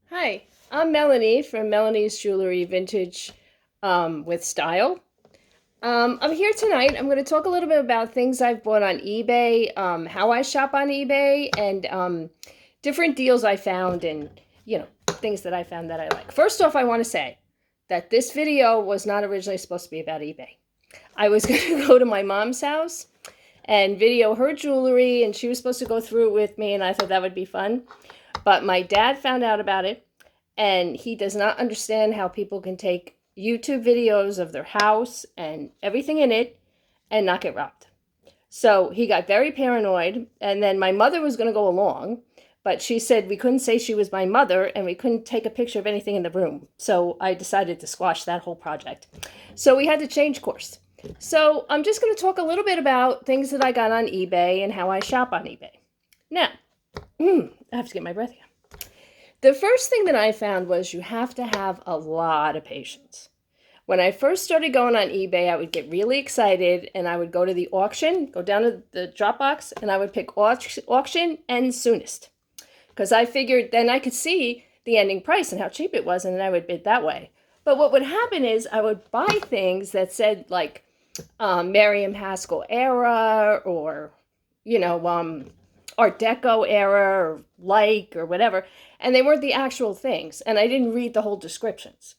Hi, I'm Melanie from Melanie's Jewelry Vintage with Style. I'm here tonight. I'm going to talk a little bit about things I've bought on eBay, how I shop on eBay, and different deals I found and, things that I found that I like. First off, I want to say that this video was not originally supposed to be about eBay. I was going to go to my mom's house and video her jewelry, and she was supposed to go through it with me, and I thought that would be fun. But my dad found out about it, and he does not understand how people can take YouTube videos of their house and everything in it and not get robbed. So he got very paranoid, and then my mother was going to go along, but she said we couldn't say she was my mother and we couldn't take a picture of anything in the room. So I decided to squash that whole project. So we had to change course. So I'm just going to talk a little bit about things that I got on eBay and how I shop on eBay. Now, I have to get my breath here. The first thing that I found was you have to have a lot of patience. When I first started going on eBay, I would get really excited and I would go to the auction, go down to the drop box, and I would pick auction and soonest. Because I figured then I could see the ending price and how cheap it was, and then I would bid that way. But what would happen is I would buy things that said like Miriam Haskell era or, Art Deco era or like or whatever, and they weren't the actual things, and I didn't read the whole descriptions.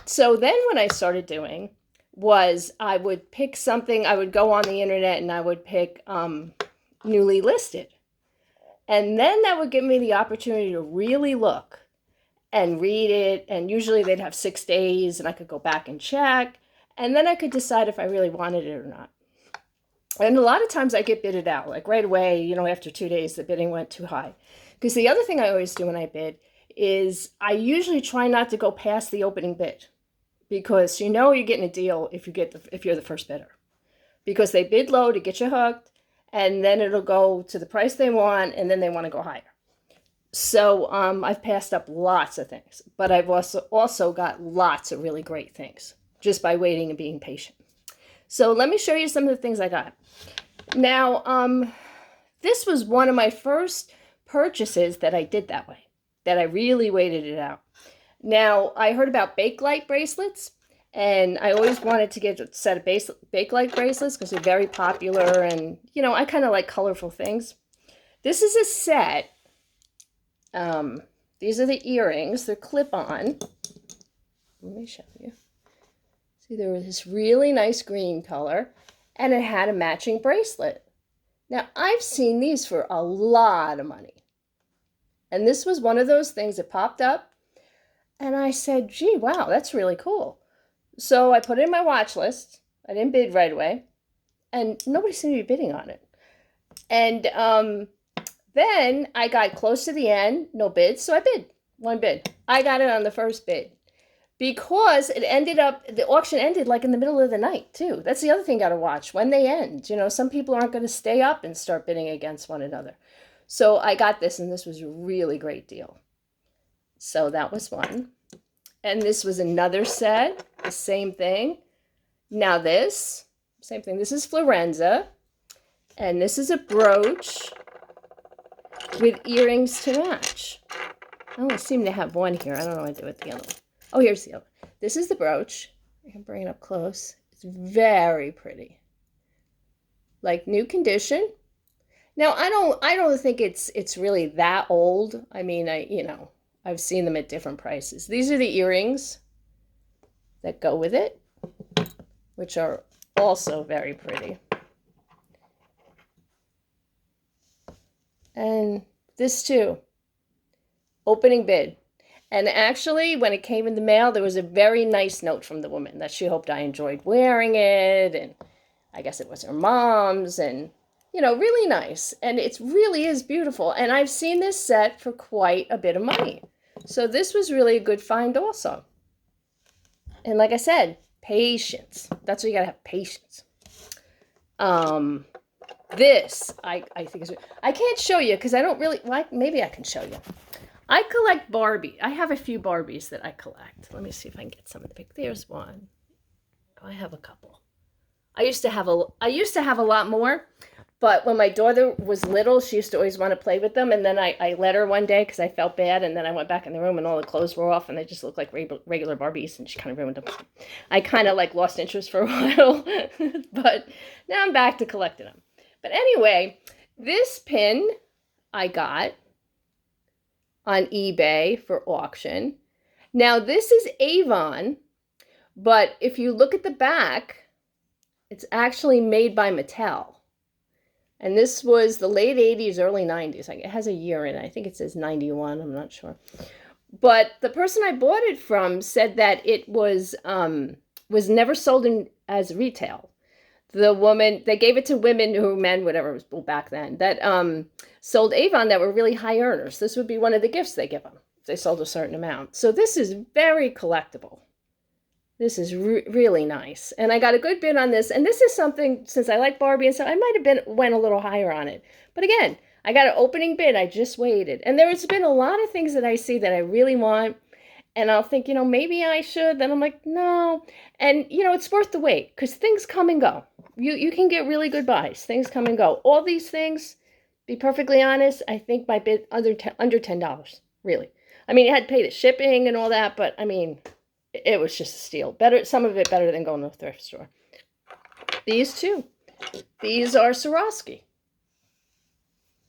So then what I started doing was I would pick something, I would go on the internet and I would pick newly listed. And then that would give me the opportunity to really look and read it, and usually they'd have 6 days and I could go back and check, and then I could decide if I really wanted it or not. And a lot of times I get bidded out, like right away, after 2 days, the bidding went too high. Because the other thing I always do when I bid is I usually try not to go past the opening bid, because you're getting a deal if you're the first bidder, because they bid low to get you hooked, and then it'll go to the price they want, and then they want to go higher. So I've passed up lots of things, but I've also got lots of really great things just by waiting and being patient. So let me show you some of the things I got. Now, this was one of my first purchases that I did that way, that I really waited it out. Now, I heard about Bakelite bracelets, and I always wanted to get a set of Bakelite bracelets because they're very popular, and, I kind of like colorful things. This is a set. These are the earrings. They're clip-on. Let me show you. See, there was this really nice green color, and it had a matching bracelet. Now, I've seen these for a lot of money. And this was one of those things that popped up, and I said, gee, wow, that's really cool. So I put it in my watch list. I didn't bid right away, and nobody seemed to be bidding on it. And then I got close to the end, no bids, so I bid. One bid. I got it on the first bid. Because the auction ended like in the middle of the night, too. That's the other thing you got to watch, when they end. Some people aren't going to stay up and start bidding against one another. So I got this, and this was a really great deal. So that was one. And this was another set, the same thing. Now this, same thing. This is Florenza. And this is a brooch with earrings to match. I only seem to have one here. I don't know what to do with the other one. Oh, here's the other. This is the brooch. I can bring it up close. It's very pretty. Like new condition. Now, I don't think it's really that old. I mean, I've seen them at different prices. These are the earrings that go with it, which are also very pretty. And this too. Opening bid. And actually, when it came in the mail, there was a very nice note from the woman that she hoped I enjoyed wearing it. And I guess it was her mom's, and, really nice. And it really is beautiful. And I've seen this set for quite a bit of money. So this was really a good find also. And like I said, patience. That's what you got to have, patience. This, I think is, I can't show you because I don't really, like, maybe I can show you. I collect Barbie. I have a few Barbies that I collect. Let me see if I can get some of the pic. There's one. Oh, I have a couple. I used to have a lot more, But when my daughter was little, she used to always want to play with them. And then I let her one day because I felt bad. And then I went back in the room and all the clothes were off and they just looked like regular Barbies. And she kind of ruined them. I kind of like lost interest for a while. But now I'm back to collecting them. But anyway, this pin I got on eBay for auction. Now this is Avon, but if you look at the back, it's actually made by Mattel. And this was the late 80s, early 90s. It has a year in it. I think it says 91. I'm not sure. But the person I bought it from said that it was never sold as retail. The woman, they gave it to women who, men, whatever it was back then, that sold Avon that were really high earners. This would be one of the gifts they give them if they sold a certain amount. So this is very collectible. This is really nice. And I got a good bid on this. And this is something, since I like Barbie and stuff, I might have went a little higher on it. But again, I got an opening bid. I just waited. And there's been a lot of things that I see that I really want. And I'll think, maybe I should. Then I'm like, no. And, it's worth the wait because things come and go. You can get really good buys. Things come and go. All these things, be perfectly honest, I think my bid under $10, really. I mean, it had to pay the shipping and all that, but I mean, it was just a steal. Better, some of it better than going to a thrift store. These two. These are Swarovski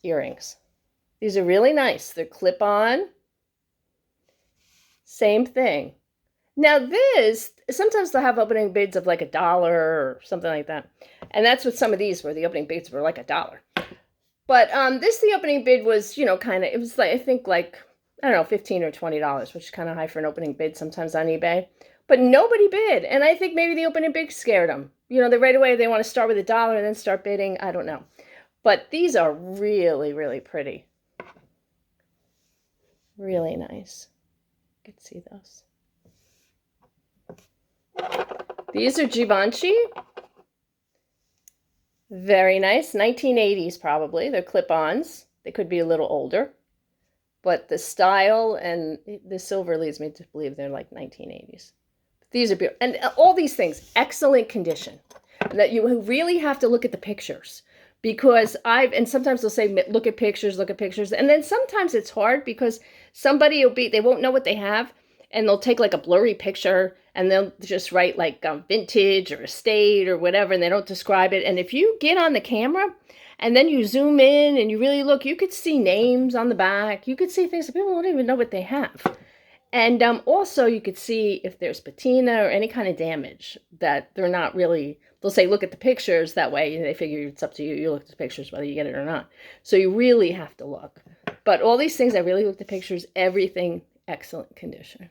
earrings. These are really nice. They're clip-on. Same thing. Now this, sometimes they'll have opening bids of like $1 or something like that. And that's what some of these were. The opening bids were like $1. But the opening bid was, kind of, it was like, I think like, I don't know, $15 or $20, which is kind of high for an opening bid sometimes on eBay. But nobody bid. And I think maybe the opening bid scared them. They right away, they want to start with $1 and then start bidding. I don't know. But these are really, really pretty. Really nice. You can see those. These are Givenchy. Very nice. 1980s probably. They're clip-ons. They could be a little older. But the style and the silver leads me to believe they're like 1980s. These are beautiful. And all these things, excellent condition. That you really have to look at the pictures. Because and sometimes they'll say, look at pictures. And then sometimes it's hard because somebody they won't know what they have. And they'll take like a blurry picture and they'll just write like vintage or estate or whatever. And they don't describe it. And if you get on the camera and then you zoom in and you really look, you could see names on the back. You could see things that people don't even know what they have. And also you could see if there's patina or any kind of damage that they're not really, they'll say, look at the pictures. That way they figure it's up to you. You look at the pictures whether you get it or not. So you really have to look. But all these things, I really looked at pictures, everything excellent condition.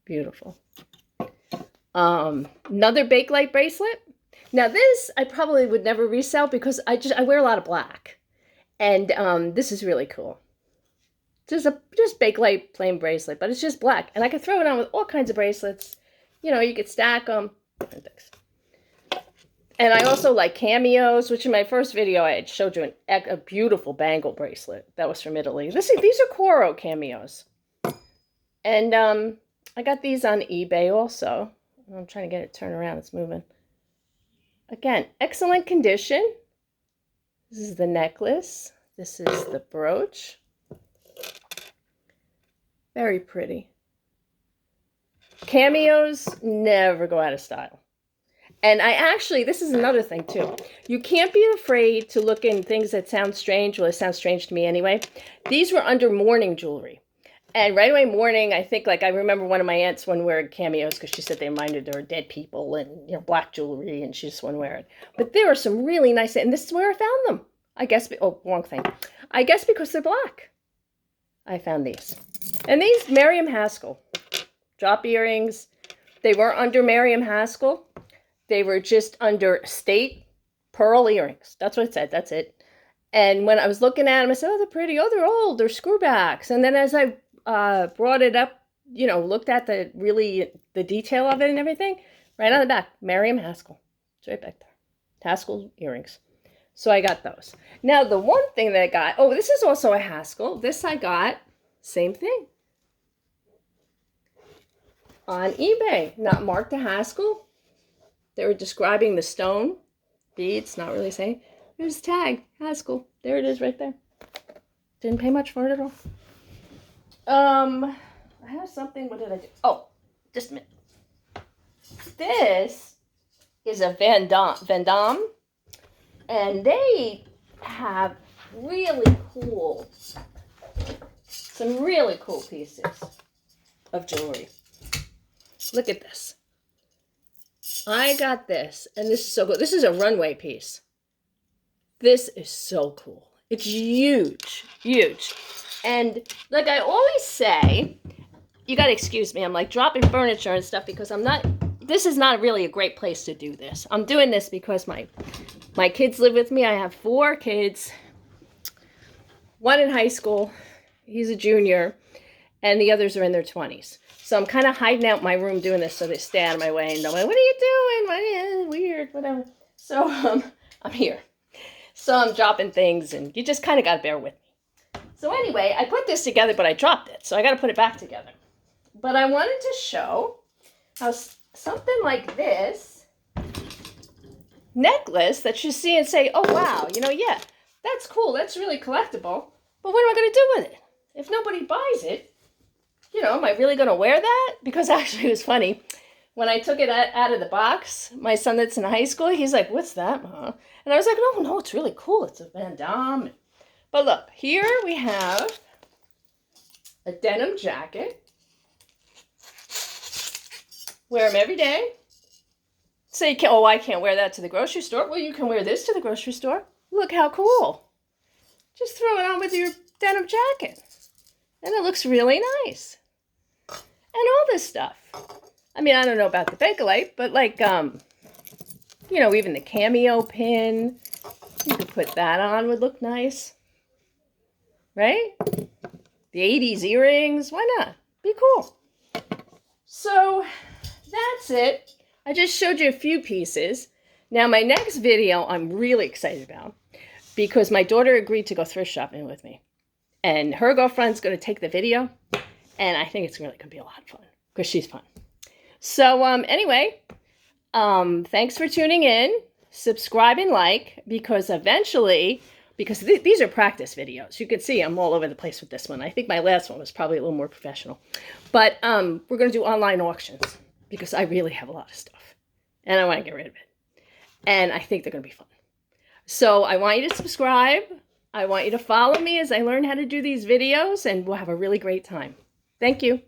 Beautiful. Another Bakelite bracelet. Now this I probably would never resell because I wear a lot of black. And this is really cool. Just Bakelite plain bracelet, but it's just black. And I could throw it on with all kinds of bracelets. You could stack them, different things. And I also like cameos, which in my first video I had showed you a beautiful bangle bracelet. That was from Italy. These are Coro cameos. And I got these on eBay also. I'm trying to get it turned around. It's moving. Again, excellent condition. This is the necklace. This is the brooch. Very pretty. Cameos never go out of style. And this is another thing too. You can't be afraid to look in things that sound strange. Well, it sounds strange to me anyway. These were under mourning jewelry. And right away, mourning, I think, I remember one of my aunts wouldn't wear cameos because she said they reminded her of dead people and, black jewelry, and she just wouldn't wear it. But there are some really nice, and this is where I found them. I guess, wrong thing. I guess because they're black. I found these. And these, Miriam Haskell. Drop earrings. They weren't under Miriam Haskell. They were just under state pearl earrings. That's what it said. That's it. And when I was looking at them, I said, oh, they're pretty. Oh, they're old. They're screwbacks. And then as I brought it up, looked at the detail of it and everything, right on the back, Miriam Haskell. It's right back there. Haskell earrings. So I got those. Now, the one thing that I got, this is also a Haskell. This I got, same thing. On eBay, not marked a Haskell. They were describing the stone beads, not really saying. There's the tag. That's cool. There it is right there. Didn't pay much for it at all. I have something. What did I do? Oh, just a minute. This is a Van Damme, and they have some really cool pieces of jewelry. Look at this. I got this, and this is so good. This is a runway piece. This is so cool. It's huge, huge. And like I always say, you got to excuse me. I'm like dropping furniture and stuff because this is not really a great place to do this. I'm doing this because my kids live with me. I have 4 kids. One in high school. He's a junior. And the others are in their 20s. So I'm kind of hiding out my room doing this so they stay out of my way. And they're like, what are you doing? Weird, whatever. So I'm here. So I'm dropping things, and you just kind of got to bear with me. So anyway, I put this together, but I dropped it. So I got to put it back together. But I wanted to show how something like this necklace that you see and say, oh, wow, yeah, that's cool. That's really collectible. But what am I going to do with it? If nobody buys it, am I really going to wear that? Because actually it was funny. When I took it out of the box, my son that's in high school, he's like, what's that, Ma? And I was like, no, it's really cool. It's a Van Damme. But look, here we have a denim jacket. Wear them every day. Say, I can't wear that to the grocery store. Well, you can wear this to the grocery store. Look how cool. Just throw it on with your denim jacket. And it looks really nice. And all this stuff. I mean, I don't know about the Bakelite, but like, even the cameo pin, you could put that on, would look nice. Right? The 80s earrings, why not? Be cool. So that's it. I just showed you a few pieces. Now my next video I'm really excited about because my daughter agreed to go thrift shopping with me. And her girlfriend's going to take the video. And I think it's really going to be a lot of fun because she's fun. So anyway, thanks for tuning in. Subscribe and like because eventually, these are practice videos. You can see I'm all over the place with this one. I think my last one was probably a little more professional. But we're going to do online auctions because I really have a lot of stuff. And I want to get rid of it. And I think they're going to be fun. So I want you to subscribe. I want you to follow me as I learn how to do these videos. And we'll have a really great time. Thank you.